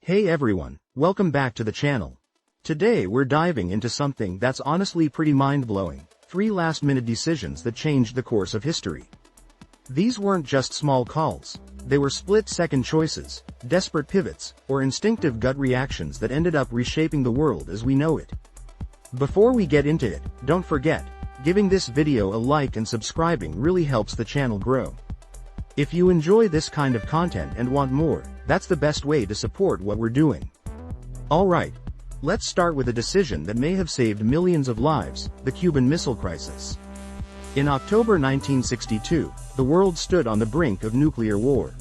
Hey everyone, welcome back to the channel. Today we're diving into something that's honestly pretty mind-blowing, 3 last-minute decisions that changed the course of history. These weren't just small calls, they were split-second choices, desperate pivots, or instinctive gut reactions that ended up reshaping the world as we know it. Before we get into it, don't forget, giving this video a like and subscribing really helps the channel grow. If you enjoy this kind of content and want more, that's the best way to support what we're doing. Alright, let's start with a decision that may have saved millions of lives, the Cuban Missile Crisis. In October 1962, the world stood on the brink of nuclear war.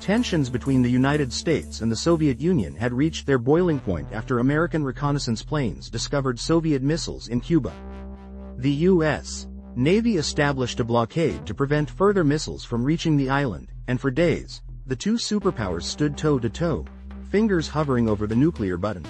Tensions between the United States and the Soviet Union had reached their boiling point after American reconnaissance planes discovered Soviet missiles in Cuba. The U.S. Navy established a blockade to prevent further missiles from reaching the island, and for days, the two superpowers stood toe-to-toe, fingers hovering over the nuclear button.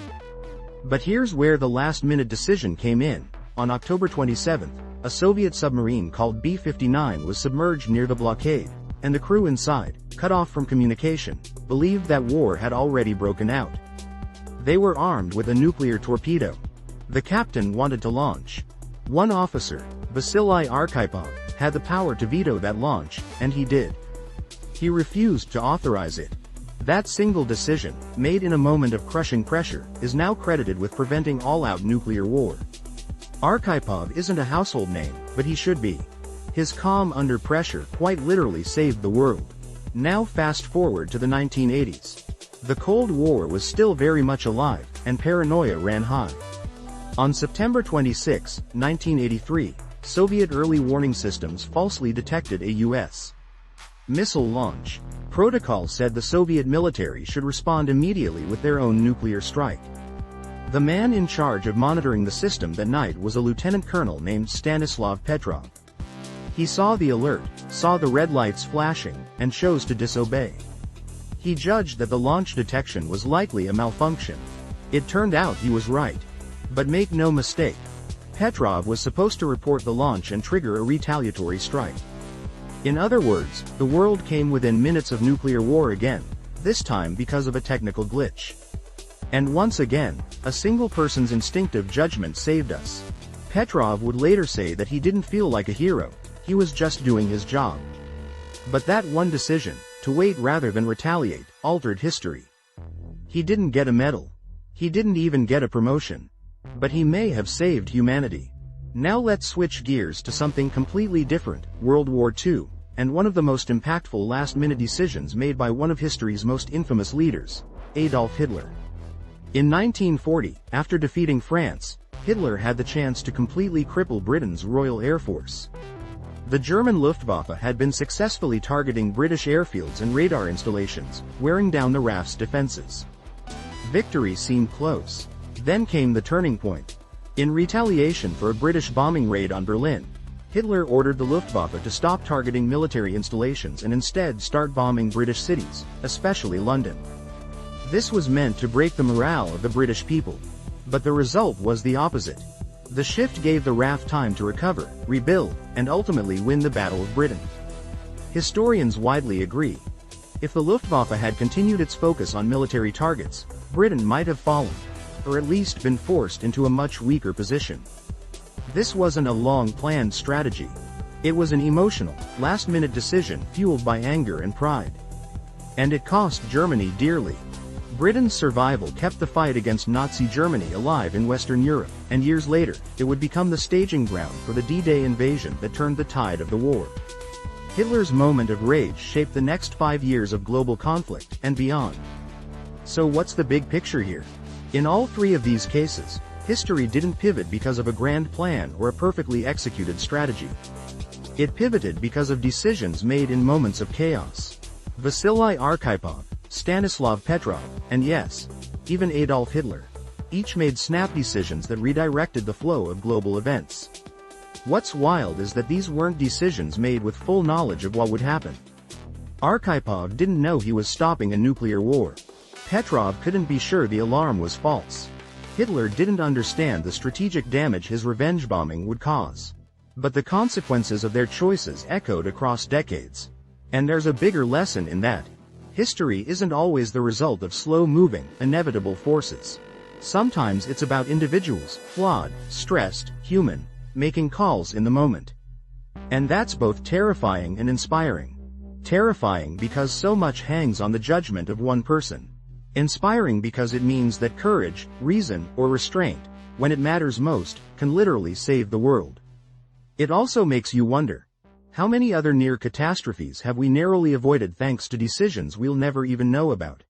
But here's where the last-minute decision came in. On October 27, a Soviet submarine called B-59 was submerged near the blockade, and the crew inside, cut off from communication, believed that war had already broken out. They were armed with a nuclear torpedo. The captain wanted to launch. One officer, Vasily Arkhipov, had the power to veto that launch, and he did. He refused to authorize it. That single decision, made in a moment of crushing pressure, is now credited with preventing all-out nuclear war. Arkhipov isn't a household name, but he should be. His calm under pressure quite literally saved the world. Now fast forward to the 1980s. The Cold War was still very much alive, and paranoia ran high. On September 26, 1983, Soviet early warning systems falsely detected a U.S. missile launch. Protocol said the Soviet military should respond immediately with their own nuclear strike. The man in charge of monitoring the system that night was a lieutenant colonel named Stanislav Petrov. He saw the alert, saw the red lights flashing, and chose to disobey. He judged that the launch detection was likely a malfunction. It turned out he was right. But make no mistake, Petrov was supposed to report the launch and trigger a retaliatory strike. In other words, the world came within minutes of nuclear war again, this time because of a technical glitch. And once again, a single person's instinctive judgment saved us. Petrov would later say that he didn't feel like a hero, he was just doing his job. But that one decision, to wait rather than retaliate, altered history. He didn't get a medal. He didn't even get a promotion. But he may have saved humanity. Now let's switch gears to something completely different, World War II, and one of the most impactful last-minute decisions made by one of history's most infamous leaders, Adolf Hitler. In 1940, after defeating France, Hitler had the chance to completely cripple Britain's Royal Air Force. The German Luftwaffe had been successfully targeting British airfields and radar installations, wearing down the RAF's defenses. Victory seemed close. Then came the turning point. In retaliation for a British bombing raid on Berlin, Hitler ordered the Luftwaffe to stop targeting military installations and instead start bombing British cities, especially London. This was meant to break the morale of the British people. But the result was the opposite. The shift gave the RAF time to recover, rebuild, and ultimately win the Battle of Britain. Historians widely agree. If the Luftwaffe had continued its focus on military targets, Britain might have fallen, or at least been forced into a much weaker position. This wasn't a long-planned strategy. It was an emotional, last-minute decision fueled by anger and pride. And it cost Germany dearly. Britain's survival kept the fight against Nazi Germany alive in Western Europe, and years later, it would become the staging ground for the D-Day invasion that turned the tide of the war. Hitler's moment of rage shaped the next 5 years of global conflict, and beyond. So what's the big picture here? In all 3 of these cases, history didn't pivot because of a grand plan or a perfectly executed strategy. It pivoted because of decisions made in moments of chaos. Vasily Arkhipov, Stanislav Petrov, and yes, even Adolf Hitler, each made snap decisions that redirected the flow of global events. What's wild is that these weren't decisions made with full knowledge of what would happen. Arkhipov didn't know he was stopping a nuclear war. Petrov couldn't be sure the alarm was false. Hitler didn't understand the strategic damage his revenge bombing would cause. But the consequences of their choices echoed across decades. And there's a bigger lesson in that. History isn't always the result of slow-moving, inevitable forces. Sometimes it's about individuals, flawed, stressed, human, making calls in the moment. And that's both terrifying and inspiring. Terrifying because so much hangs on the judgment of one person. Inspiring because it means that courage, reason, or restraint, when it matters most, can literally save the world. It also makes you wonder, how many other near catastrophes have we narrowly avoided thanks to decisions we'll never even know about?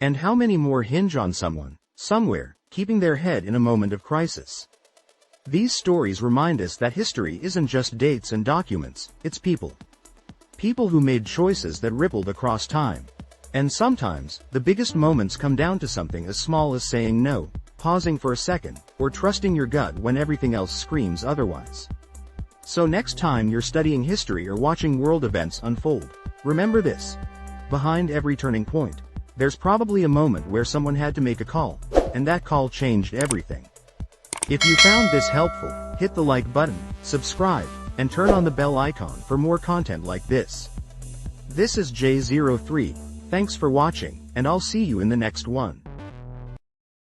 And how many more hinge on someone, somewhere, keeping their head in a moment of crisis? These stories remind us that history isn't just dates and documents, it's people. People who made choices that rippled across time. And sometimes, the biggest moments come down to something as small as saying no, pausing for a second, or trusting your gut when everything else screams otherwise. So next time you're studying history or watching world events unfold, remember this. Behind every turning point, there's probably a moment where someone had to make a call, and that call changed everything. If you found this helpful, hit the like button, subscribe, and turn on the bell icon for more content like this. This is J03, thanks for watching, and I'll see you in the next one.